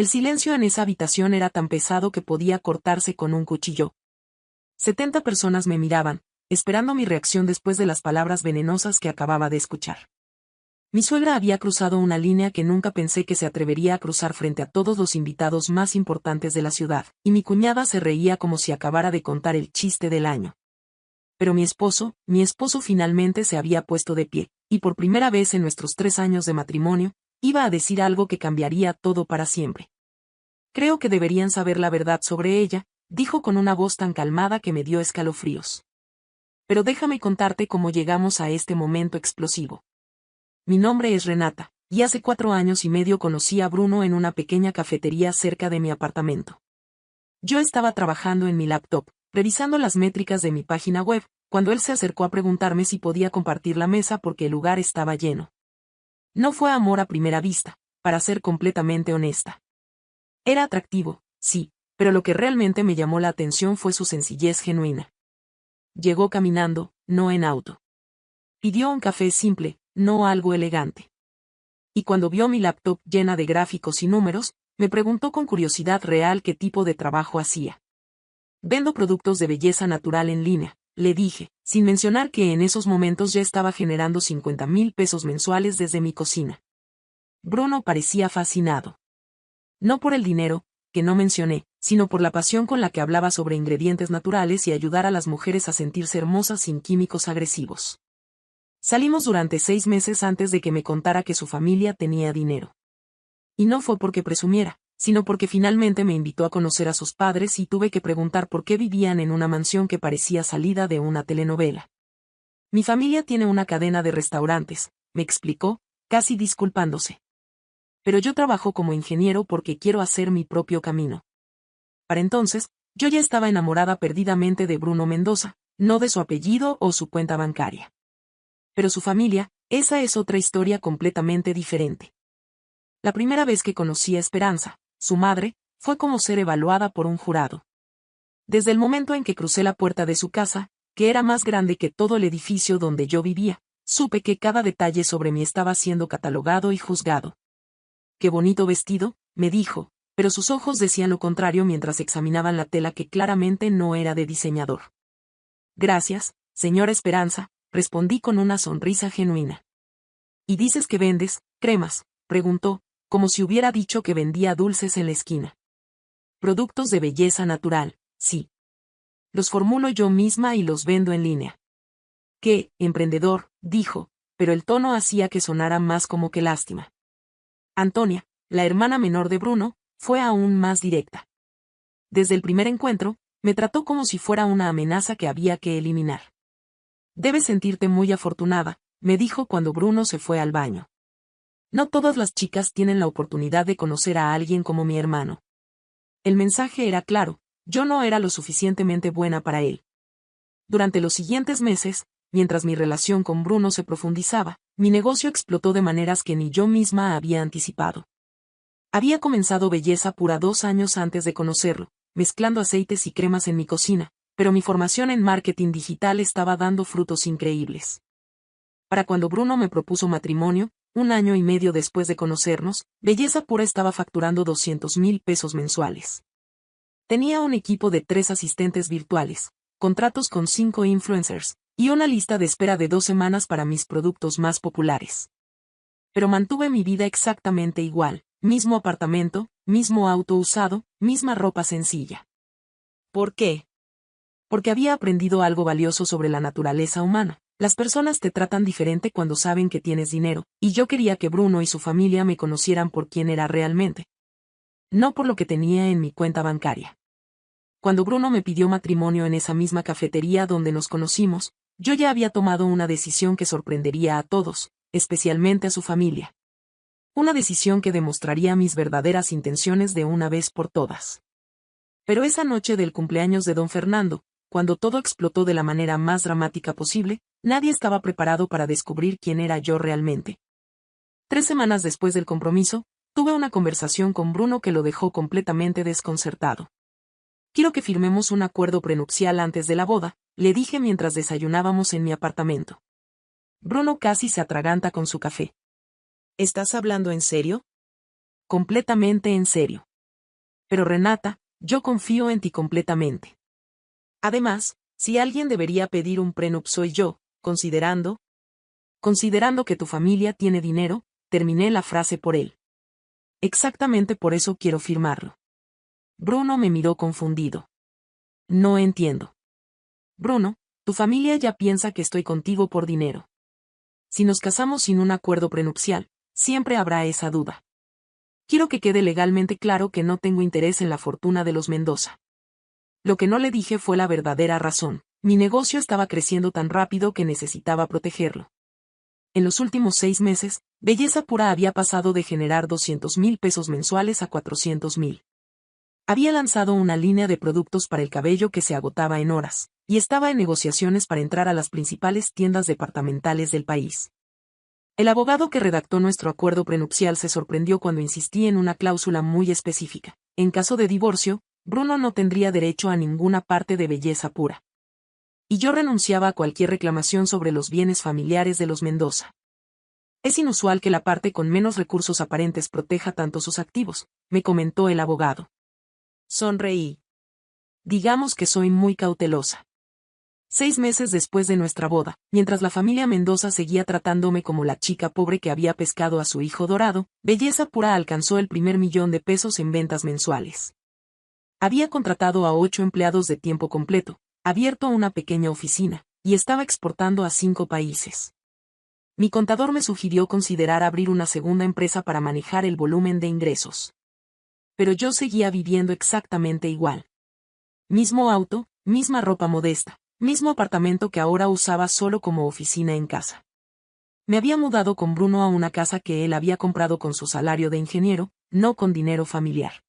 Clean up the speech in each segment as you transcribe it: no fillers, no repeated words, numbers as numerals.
El silencio en esa habitación era tan pesado que podía cortarse con un cuchillo. 70 personas me miraban, esperando mi reacción después de las palabras venenosas que acababa de escuchar. Mi suegra había cruzado una línea que nunca pensé que se atrevería a cruzar frente a todos los invitados más importantes de la ciudad, y mi cuñada se reía como si acabara de contar el chiste del año. Pero mi esposo finalmente se había puesto de pie, y por primera vez en nuestros 3 años de matrimonio, iba a decir algo que cambiaría todo para siempre. Creo que deberían saber la verdad sobre ella, dijo con una voz tan calmada que me dio escalofríos. Pero déjame contarte cómo llegamos a este momento explosivo. Mi nombre es Renata, y hace 4 años y medio conocí a Bruno en una pequeña cafetería cerca de mi apartamento. Yo estaba trabajando en mi laptop, revisando las métricas de mi página web, cuando él se acercó a preguntarme si podía compartir la mesa porque el lugar estaba lleno. No fue amor a primera vista, para ser completamente honesta. Era atractivo, sí, pero lo que realmente me llamó la atención fue su sencillez genuina. Llegó caminando, no en auto. Pidió un café simple, no algo elegante. Y cuando vio mi laptop llena de gráficos y números, me preguntó con curiosidad real qué tipo de trabajo hacía. Vendo productos de belleza natural en línea, le dije, sin mencionar que en esos momentos ya estaba generando 50,000 pesos mensuales desde mi cocina. Bruno parecía fascinado. No por el dinero, que no mencioné, sino por la pasión con la que hablaba sobre ingredientes naturales y ayudar a las mujeres a sentirse hermosas sin químicos agresivos. Salimos durante 6 meses antes de que me contara que su familia tenía dinero. Y no fue porque presumiera, sino porque finalmente me invitó a conocer a sus padres y tuve que preguntar por qué vivían en una mansión que parecía salida de una telenovela. Mi familia tiene una cadena de restaurantes, me explicó, casi disculpándose. Pero yo trabajo como ingeniero porque quiero hacer mi propio camino. Para entonces, yo ya estaba enamorada perdidamente de Bruno Mendoza, no de su apellido o su cuenta bancaria. Pero su familia, esa es otra historia completamente diferente. La primera vez que conocí a Esperanza, su madre, fue como ser evaluada por un jurado. Desde el momento en que crucé la puerta de su casa, que era más grande que todo el edificio donde yo vivía, supe que cada detalle sobre mí estaba siendo catalogado y juzgado. «Qué bonito vestido», me dijo, pero sus ojos decían lo contrario mientras examinaban la tela que claramente no era de diseñador. «Gracias, señora Esperanza», respondí con una sonrisa genuina. «¿Y dices que vendes cremas?», preguntó, como si hubiera dicho que vendía dulces en la esquina. «Productos de belleza natural, sí. Los formulo yo misma y los vendo en línea». «Qué emprendedor», dijo, pero el tono hacía que sonara más como que lástima. Antonia, la hermana menor de Bruno, fue aún más directa. Desde el primer encuentro, me trató como si fuera una amenaza que había que eliminar. «Debes sentirte muy afortunada», me dijo cuando Bruno se fue al baño. «No todas las chicas tienen la oportunidad de conocer a alguien como mi hermano». El mensaje era claro, yo no era lo suficientemente buena para él. Durante los siguientes meses, mientras mi relación con Bruno se profundizaba, mi negocio explotó de maneras que ni yo misma había anticipado. Había comenzado Belleza Pura 2 años antes de conocerlo, mezclando aceites y cremas en mi cocina, pero mi formación en marketing digital estaba dando frutos increíbles. Para cuando Bruno me propuso matrimonio, 1 año y medio después de conocernos, Belleza Pura estaba facturando 200,000 pesos mensuales. Tenía un equipo de 3 asistentes virtuales, contratos con 5 influencers, y una lista de espera de 2 semanas para mis productos más populares. Pero mantuve mi vida exactamente igual, mismo apartamento, mismo auto usado, misma ropa sencilla. ¿Por qué? Porque había aprendido algo valioso sobre la naturaleza humana. Las personas te tratan diferente cuando saben que tienes dinero, y yo quería que Bruno y su familia me conocieran por quién era realmente. No por lo que tenía en mi cuenta bancaria. Cuando Bruno me pidió matrimonio en esa misma cafetería donde nos conocimos, yo ya había tomado una decisión que sorprendería a todos, especialmente a su familia. Una decisión que demostraría mis verdaderas intenciones de una vez por todas. Pero esa noche del cumpleaños de don Fernando, cuando todo explotó de la manera más dramática posible, nadie estaba preparado para descubrir quién era yo realmente. 3 semanas después del compromiso, tuve una conversación con Bruno que lo dejó completamente desconcertado. «Quiero que firmemos un acuerdo prenupcial antes de la boda», le dije mientras desayunábamos en mi apartamento. Bruno casi se atraganta con su café. «¿Estás hablando en serio?» «Completamente en serio». Pero Renata, yo confío en ti completamente. Además, si alguien debería pedir un prenup soy yo, considerando que tu familia tiene dinero, terminé la frase por él. Exactamente por eso quiero firmarlo. Bruno me miró confundido. No entiendo. Bruno, tu familia ya piensa que estoy contigo por dinero. Si nos casamos sin un acuerdo prenupcial, siempre habrá esa duda. Quiero que quede legalmente claro que no tengo interés en la fortuna de los Mendoza. Lo que no le dije fue la verdadera razón. Mi negocio estaba creciendo tan rápido que necesitaba protegerlo. En los últimos 6 meses, Belleza Pura había pasado de generar 200,000 pesos mensuales a 400,000. Había lanzado una línea de productos para el cabello que se agotaba en horas, y estaba en negociaciones para entrar a las principales tiendas departamentales del país. El abogado que redactó nuestro acuerdo prenupcial se sorprendió cuando insistí en una cláusula muy específica. En caso de divorcio, Bruno no tendría derecho a ninguna parte de Belleza Pura. Y yo renunciaba a cualquier reclamación sobre los bienes familiares de los Mendoza. Es inusual que la parte con menos recursos aparentes proteja tanto sus activos, me comentó el abogado. Sonreí. Digamos que soy muy cautelosa. 6 meses después de nuestra boda, mientras la familia Mendoza seguía tratándome como la chica pobre que había pescado a su hijo dorado, Belleza Pura alcanzó el primer $1,000,000 en ventas mensuales. Había contratado a 8 empleados de tiempo completo, abierto una pequeña oficina, y estaba exportando a 5 países. Mi contador me sugirió considerar abrir una segunda empresa para manejar el volumen de ingresos. Pero yo seguía viviendo exactamente igual. Mismo auto, misma ropa modesta, mismo apartamento que ahora usaba solo como oficina en casa. Me había mudado con Bruno a una casa que él había comprado con su salario de ingeniero, no con dinero familiar.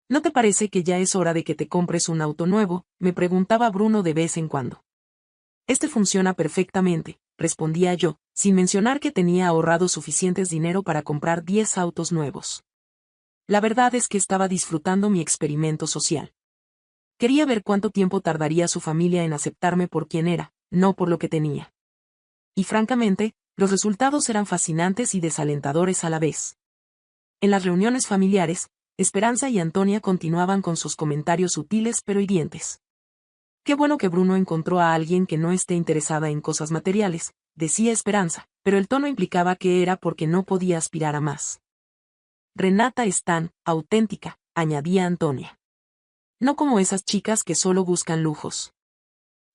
¿No te parece que ya es hora de que te compres un auto nuevo?, me preguntaba Bruno de vez en cuando. Este funciona perfectamente, respondía yo, sin mencionar que tenía ahorrado suficientes dinero para comprar 10 autos nuevos. La verdad es que estaba disfrutando mi experimento social. Quería ver cuánto tiempo tardaría su familia en aceptarme por quien era, no por lo que tenía. Y francamente, los resultados eran fascinantes y desalentadores a la vez. En las reuniones familiares, Esperanza y Antonia continuaban con sus comentarios sutiles pero hirientes. Qué bueno que Bruno encontró a alguien que no esté interesada en cosas materiales, decía Esperanza, pero el tono implicaba que era porque no podía aspirar a más. Renata es tan auténtica, añadía Antonia. No como esas chicas que solo buscan lujos.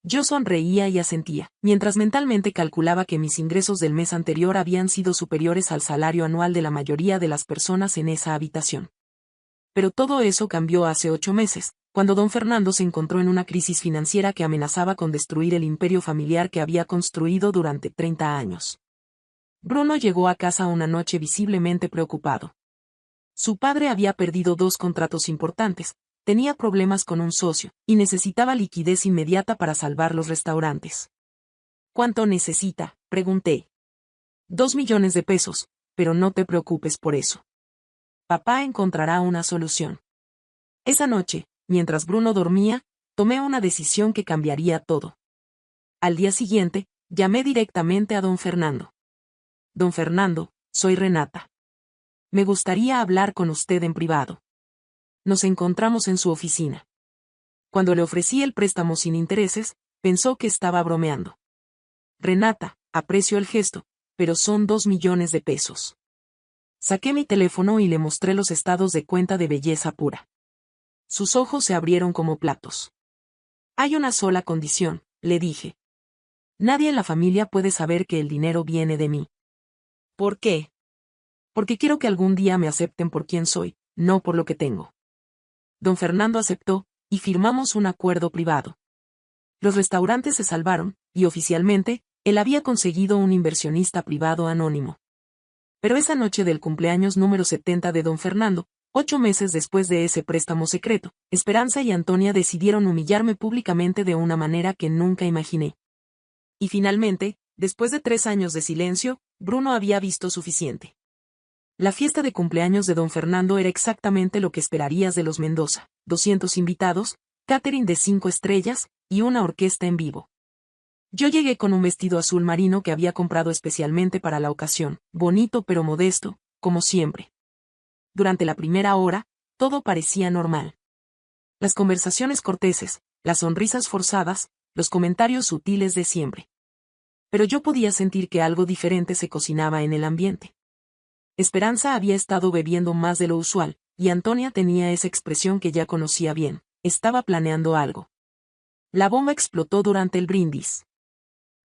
Yo sonreía y asentía, mientras mentalmente calculaba que mis ingresos del mes anterior habían sido superiores al salario anual de la mayoría de las personas en esa habitación. Pero todo eso cambió hace 8 meses, cuando don Fernando se encontró en una crisis financiera que amenazaba con destruir el imperio familiar que había construido durante 30 años. Bruno llegó a casa una noche visiblemente preocupado. Su padre había perdido 2 contratos importantes, tenía problemas con un socio, y necesitaba liquidez inmediata para salvar los restaurantes. ¿Cuánto necesita?, pregunté. 2 millones de pesos, pero no te preocupes por eso. Papá encontrará una solución. Esa noche, mientras Bruno dormía, tomé una decisión que cambiaría todo. Al día siguiente, llamé directamente a don Fernando. Don Fernando, soy Renata. Me gustaría hablar con usted en privado. Nos encontramos en su oficina. Cuando le ofrecí el préstamo sin intereses, pensó que estaba bromeando. Renata, aprecio el gesto, pero son 2 millones de pesos. Saqué mi teléfono y le mostré los estados de cuenta de Belleza Pura. Sus ojos se abrieron como platos. Hay una sola condición, le dije. Nadie en la familia puede saber que el dinero viene de mí. ¿Por qué? Porque quiero que algún día me acepten por quien soy, no por lo que tengo. Don Fernando aceptó, y firmamos un acuerdo privado. Los restaurantes se salvaron, y oficialmente, él había conseguido un inversionista privado anónimo. Pero esa noche del cumpleaños número 70 de don Fernando, 8 meses después de ese préstamo secreto, Esperanza y Antonia decidieron humillarme públicamente de una manera que nunca imaginé. Y finalmente, después de 3 años de silencio, Bruno había visto suficiente. La fiesta de cumpleaños de don Fernando era exactamente lo que esperarías de los Mendoza: 200 invitados, catering de 5 estrellas, y una orquesta en vivo. Yo llegué con un vestido azul marino que había comprado especialmente para la ocasión, bonito pero modesto, como siempre. Durante la primera hora, todo parecía normal. Las conversaciones corteses, las sonrisas forzadas, los comentarios sutiles de siempre. Pero yo podía sentir que algo diferente se cocinaba en el ambiente. Esperanza había estado bebiendo más de lo usual, y Antonia tenía esa expresión que ya conocía bien, estaba planeando algo. La bomba explotó durante el brindis.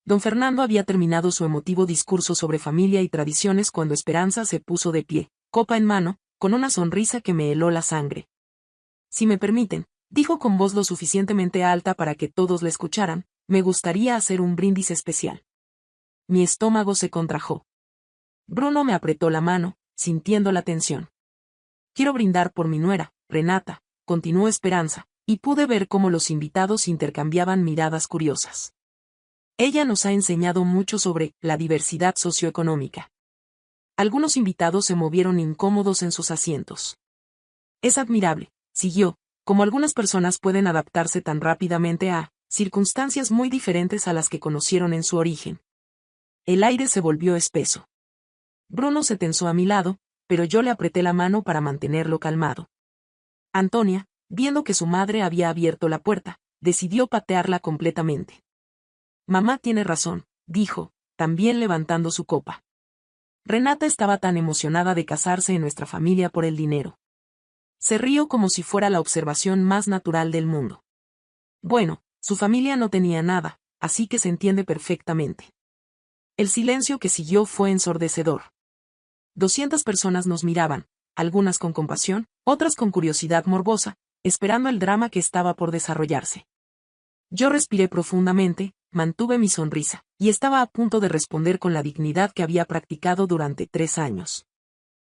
Don Fernando había terminado su emotivo discurso sobre familia y tradiciones cuando Esperanza se puso de pie, copa en mano, con una sonrisa que me heló la sangre. Si me permiten, dijo con voz lo suficientemente alta para que todos la escucharan, me gustaría hacer un brindis especial. Mi estómago se contrajo. Bruno me apretó la mano, sintiendo la tensión. Quiero brindar por mi nuera, Renata, continuó Esperanza, y pude ver cómo los invitados intercambiaban miradas curiosas. Ella nos ha enseñado mucho sobre la diversidad socioeconómica. Algunos invitados se movieron incómodos en sus asientos. Es admirable, siguió, como algunas personas pueden adaptarse tan rápidamente a circunstancias muy diferentes a las que conocieron en su origen. El aire se volvió espeso. Bruno se tensó a mi lado, pero yo le apreté la mano para mantenerlo calmado. Antonia, viendo que su madre había abierto la puerta, decidió patearla completamente. Mamá tiene razón, dijo, también levantando su copa. Renata estaba tan emocionada de casarse en nuestra familia por el dinero. Se rió como si fuera la observación más natural del mundo. Bueno, su familia no tenía nada, así que se entiende perfectamente. El silencio que siguió fue ensordecedor. 200 personas nos miraban, algunas con compasión, otras con curiosidad morbosa, esperando el drama que estaba por desarrollarse. Yo respiré profundamente, mantuve mi sonrisa, y estaba a punto de responder con la dignidad que había practicado durante 3 años.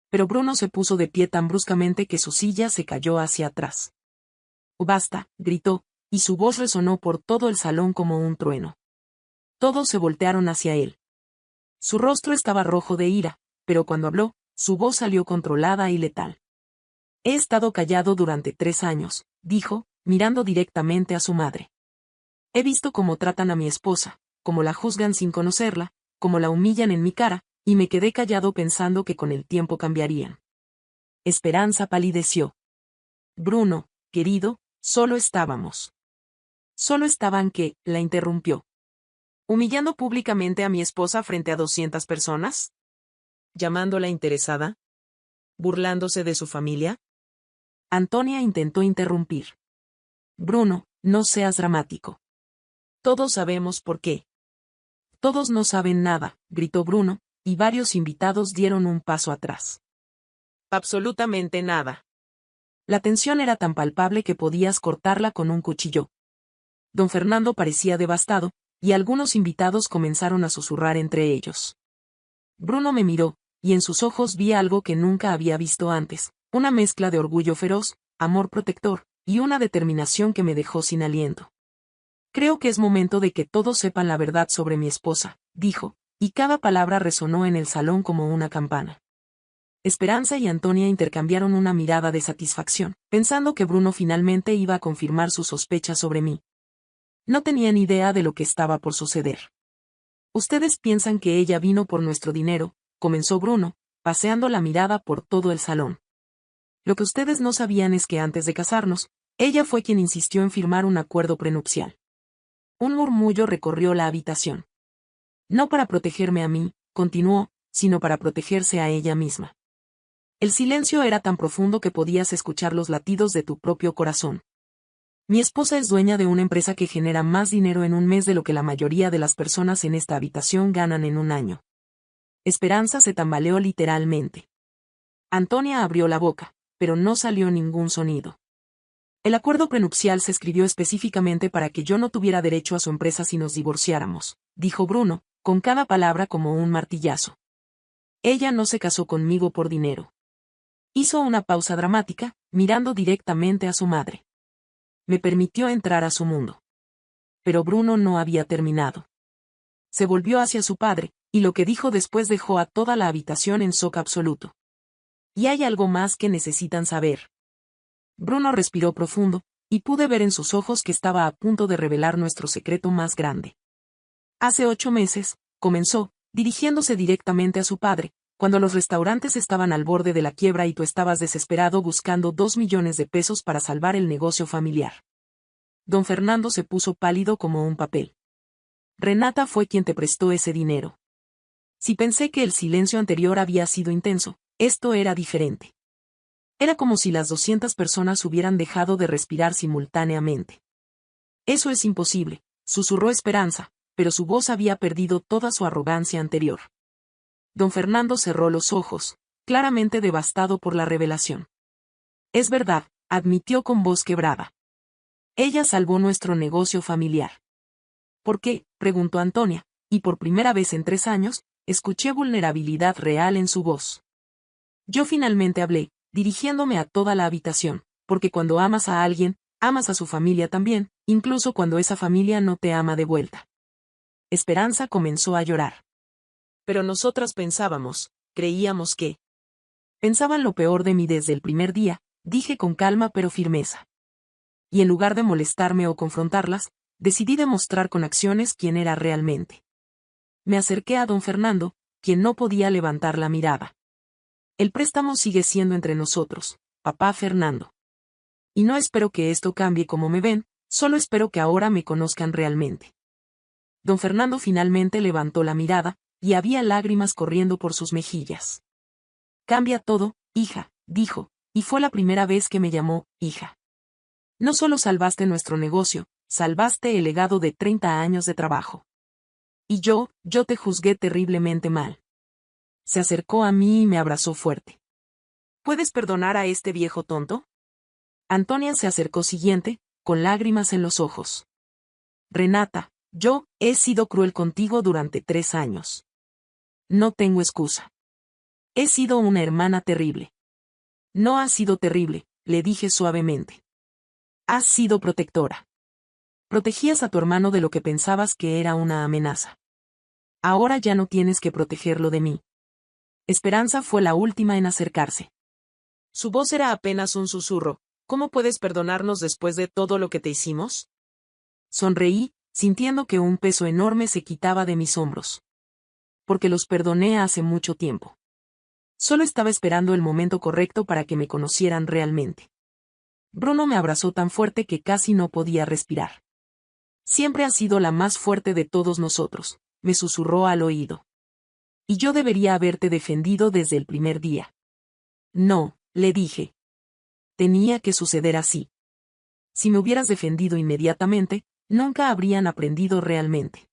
Pero Bruno se puso de pie tan bruscamente que su silla se cayó hacia atrás. «Basta», gritó, y su voz resonó por todo el salón como un trueno. Todos se voltearon hacia él. Su rostro estaba rojo de ira, pero cuando habló, su voz salió controlada y letal. «He estado callado durante 3 años», dijo, mirando directamente a su madre. «He visto cómo tratan a mi esposa, cómo la juzgan sin conocerla, cómo la humillan en mi cara, y me quedé callado pensando que con el tiempo cambiarían». Esperanza palideció. «Bruno, querido, solo estábamos». «Solo estaban qué», la interrumpió. «¿Humillando públicamente a mi esposa frente a 200 personas? ¿Llamándola interesada? ¿Burlándose de su familia?» Antonia intentó interrumpir. «Bruno, no seas dramático. Todos sabemos por qué». «Todos no saben nada», gritó Bruno, y varios invitados dieron un paso atrás. «Absolutamente nada». La tensión era tan palpable que podías cortarla con un cuchillo. Don Fernando parecía devastado, y algunos invitados comenzaron a susurrar entre ellos. Bruno me miró, y en sus ojos vi algo que nunca había visto antes, una mezcla de orgullo feroz, amor protector, y una determinación que me dejó sin aliento. «Creo que es momento de que todos sepan la verdad sobre mi esposa», dijo, y cada palabra resonó en el salón como una campana. Esperanza y Antonia intercambiaron una mirada de satisfacción, pensando que Bruno finalmente iba a confirmar sus sospechas sobre mí. No tenían idea de lo que estaba por suceder. «Ustedes piensan que ella vino por nuestro dinero», comenzó Bruno, paseando la mirada por todo el salón. «Lo que ustedes no sabían es que antes de casarnos, ella fue quien insistió en firmar un acuerdo prenupcial». Un murmullo recorrió la habitación. «No para protegerme a mí», continuó, «sino para protegerse a ella misma». El silencio era tan profundo que podías escuchar los latidos de tu propio corazón. «Mi esposa es dueña de una empresa que genera más dinero en un mes de lo que la mayoría de las personas en esta habitación ganan en un año». Esperanza se tambaleó literalmente. Antonia abrió la boca, pero no salió ningún sonido. «El acuerdo prenupcial se escribió específicamente para que yo no tuviera derecho a su empresa si nos divorciáramos», dijo Bruno, con cada palabra como un martillazo. «Ella no se casó conmigo por dinero». Hizo una pausa dramática, mirando directamente a su madre. «Me permitió entrar a su mundo». Pero Bruno no había terminado. Se volvió hacia su padre, y lo que dijo después dejó a toda la habitación en shock absoluto. «Y hay algo más que necesitan saber». Bruno respiró profundo, y pude ver en sus ojos que estaba a punto de revelar nuestro secreto más grande. «Hace 8 meses», comenzó, dirigiéndose directamente a su padre, Cuando los restaurantes estaban al borde de la quiebra y tú estabas desesperado buscando 2 millones de pesos para salvar el negocio familiar. Don Fernando se puso pálido como un papel. Renata fue quien te prestó ese dinero. Si pensé que el silencio anterior había sido intenso, esto era diferente. Era como si las 200 personas hubieran dejado de respirar simultáneamente. Eso es imposible, susurró Esperanza, pero su voz había perdido toda su arrogancia anterior. Don Fernando cerró los ojos, claramente devastado por la revelación. Es verdad, admitió con voz quebrada. Ella salvó nuestro negocio familiar. ¿Por qué?, preguntó Antonia, y por primera vez en 3 años, escuché vulnerabilidad real en su voz. Yo finalmente hablé, dirigiéndome a toda la habitación, porque cuando amas a alguien, amas a su familia también, incluso cuando esa familia no te ama de vuelta. Esperanza comenzó a llorar. Pero nosotras creíamos que... Pensaban lo peor de mí desde el primer día, dije con calma pero firmeza. Y en lugar de molestarme o confrontarlas, decidí demostrar con acciones quién era realmente. Me acerqué a don Fernando, quien no podía levantar la mirada. El préstamo sigue siendo entre nosotros, papá Fernando. Y no espero que esto cambie como me ven, solo espero que ahora me conozcan realmente. Don Fernando finalmente levantó la mirada, y había lágrimas corriendo por sus mejillas. Cambia todo, hija, dijo, y fue la primera vez que me llamó, hija. No solo salvaste nuestro negocio, salvaste el legado de 30 años de trabajo. Y yo te juzgué terriblemente mal. Se acercó a mí y me abrazó fuerte. ¿Puedes perdonar a este viejo tonto? Antonia se acercó siguiente, con lágrimas en los ojos. Renata, yo he sido cruel contigo durante 3 años. No tengo excusa. He sido una hermana terrible. No has sido terrible, le dije suavemente. Has sido protectora. Protegías a tu hermano de lo que pensabas que era una amenaza. Ahora ya no tienes que protegerlo de mí. Esperanza fue la última en acercarse. Su voz era apenas un susurro. ¿Cómo puedes perdonarnos después de todo lo que te hicimos? Sonreí, sintiendo que un peso enorme se quitaba de mis hombros. Porque los perdoné hace mucho tiempo. Solo estaba esperando el momento correcto para que me conocieran realmente. Bruno me abrazó tan fuerte que casi no podía respirar. Siempre has sido la más fuerte de todos nosotros, me susurró al oído. Y yo debería haberte defendido desde el primer día. No, le dije. Tenía que suceder así. Si me hubieras defendido inmediatamente, nunca habrían aprendido realmente.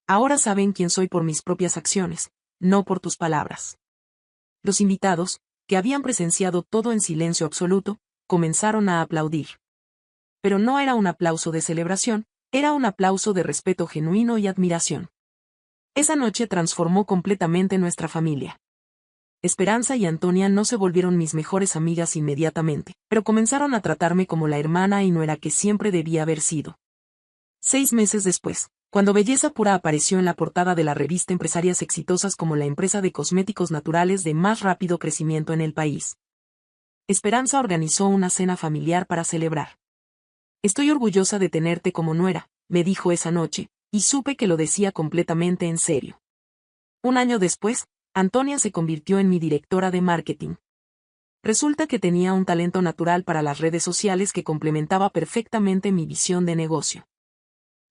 Ahora saben quién soy por mis propias acciones, no por tus palabras. Los invitados, que habían presenciado todo en silencio absoluto, comenzaron a aplaudir. Pero no era un aplauso de celebración, era un aplauso de respeto genuino y admiración. Esa noche transformó completamente nuestra familia. Esperanza y Antonia no se volvieron mis mejores amigas inmediatamente, pero comenzaron a tratarme como la hermana y nuera que siempre debía haber sido. 6 meses después, cuando Belleza Pura apareció en la portada de la revista Empresarias Exitosas como la empresa de cosméticos naturales de más rápido crecimiento en el país, Esperanza organizó una cena familiar para celebrar. Estoy orgullosa de tenerte como nuera, me dijo esa noche, y supe que lo decía completamente en serio. Un año después, Antonia se convirtió en mi directora de marketing. Resulta que tenía un talento natural para las redes sociales que complementaba perfectamente mi visión de negocio.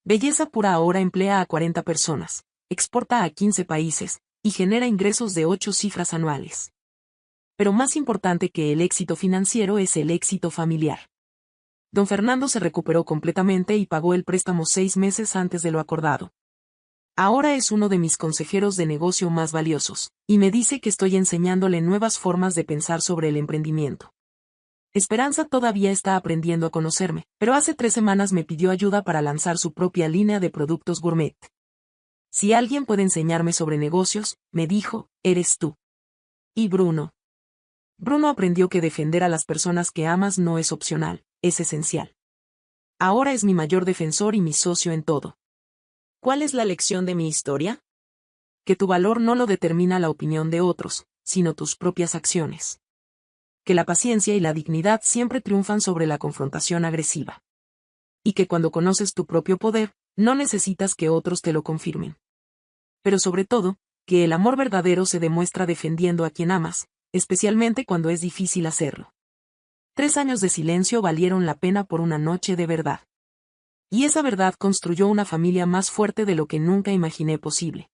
Belleza Pura ahora emplea a 40 personas, exporta a 15 países, y genera ingresos de 8 cifras anuales. Pero más importante que el éxito financiero es el éxito familiar. Don Fernando se recuperó completamente y pagó el préstamo 6 meses antes de lo acordado. Ahora es uno de mis consejeros de negocio más valiosos, y me dice que estoy enseñándole nuevas formas de pensar sobre el emprendimiento. Esperanza todavía está aprendiendo a conocerme, pero hace 3 semanas me pidió ayuda para lanzar su propia línea de productos gourmet. Si alguien puede enseñarme sobre negocios, me dijo, eres tú. Y Bruno. Bruno aprendió que defender a las personas que amas no es opcional, es esencial. Ahora es mi mayor defensor y mi socio en todo. ¿Cuál es la lección de mi historia? Que tu valor no lo determina la opinión de otros, sino tus propias acciones. Que la paciencia y la dignidad siempre triunfan sobre la confrontación agresiva. Y que cuando conoces tu propio poder, no necesitas que otros te lo confirmen. Pero sobre todo, que el amor verdadero se demuestra defendiendo a quien amas, especialmente cuando es difícil hacerlo. 3 años de silencio valieron la pena por una noche de verdad. Y esa verdad construyó una familia más fuerte de lo que nunca imaginé posible.